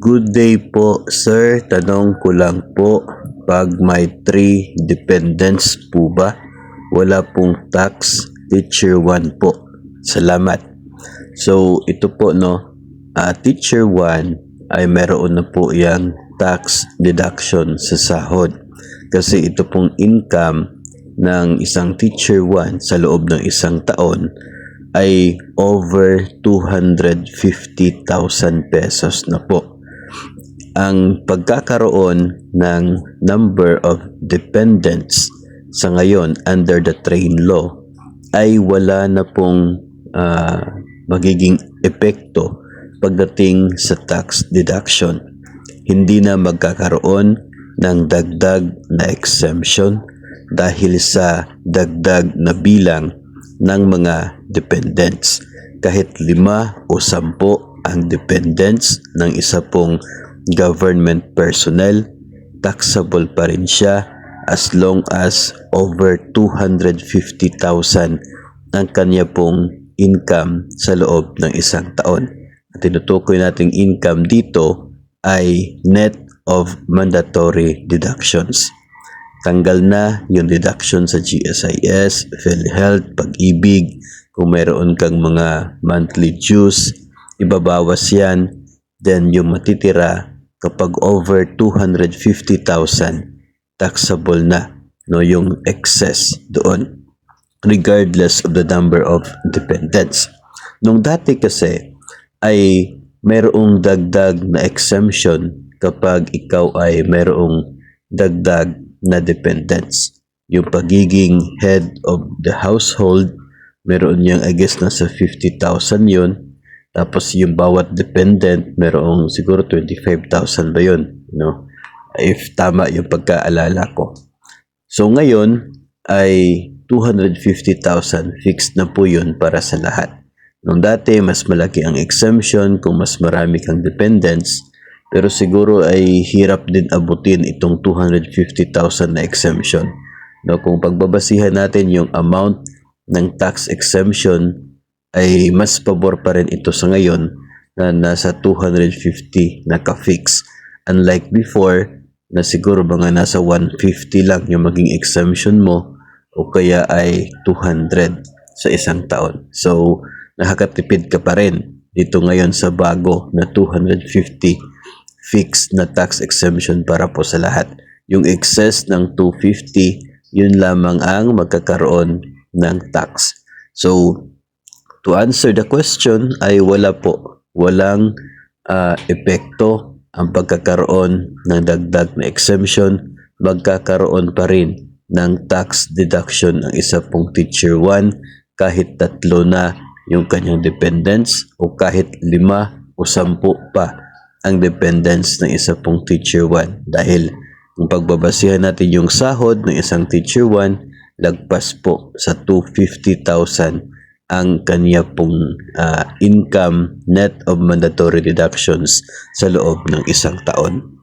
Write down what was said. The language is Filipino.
Good day po, sir. Tanong ko lang po, pag may 3 dependents po ba, wala pong tax, teacher 1 po. Salamat. So, ito po teacher 1 ay meron na po yung tax deduction sa sahod. Kasi ito pong income ng isang teacher 1 sa loob ng isang taon ay over 250,000 pesos na po. Ang pagkakaroon ng number of dependents sa ngayon under the train law ay wala na pong magiging epekto pagdating sa tax deduction. Hindi na magkakaroon ng dagdag na exemption dahil sa dagdag na bilang ng mga dependents. Kahit 5 o 10 ang dependents ng isa pong government personnel, taxable pa rin siya as long as over 250,000 ang kanya pong income sa loob ng isang taon. At tinutukoy nating income dito ay net of mandatory deductions. Tanggal na yung deduction sa GSIS, PhilHealth, Pag-ibig. Kung mayroon kang mga monthly dues, ibabawas yan. Then yung matitira kapag over 250,000, taxable na yung excess doon regardless of the number of dependents. Nung dati kasi ay mayroong dagdag na exemption kapag ikaw ay mayroong dagdag na dependents. Yung pagiging head of the household, meron niyang I guess nasa 50,000 yun. Tapos yung bawat dependent, merong siguro 25,000 ba yun? If tama yung pagkaalala ko. So ngayon ay 250,000 fixed na po yun para sa lahat. Nung dati, mas malaki ang exemption kung mas marami kang dependents. Pero siguro ay hirap din abutin itong 250,000 na exemption. Kung pagbabasihan natin yung amount ng tax exemption, ay mas pabor pa rin ito sa ngayon na nasa 250 naka-fix. Unlike before na siguro mga nasa 150 lang yung maging exemption mo o kaya ay 200 sa isang taon. So, nakakatipid ka pa rin dito ngayon sa bago na 250 fixed na tax exemption para po sa lahat. Yung excess ng 250, yun lamang ang magkakaroon ng tax. So, to answer the question ay wala po. Walang epekto ang pagkakaroon ng dagdag na exemption. Magkakaroon pa rin ng tax deduction ang isa pong teacher 1 kahit 3 na yung kanyang dependents o kahit 5 o 10 pa ang dependents ng isa pong teacher 1. Dahil kung pagbabasihan natin yung sahod ng isang teacher 1, lagpas po sa 250,000 ang kanya pong income net of mandatory deductions sa loob ng isang taon.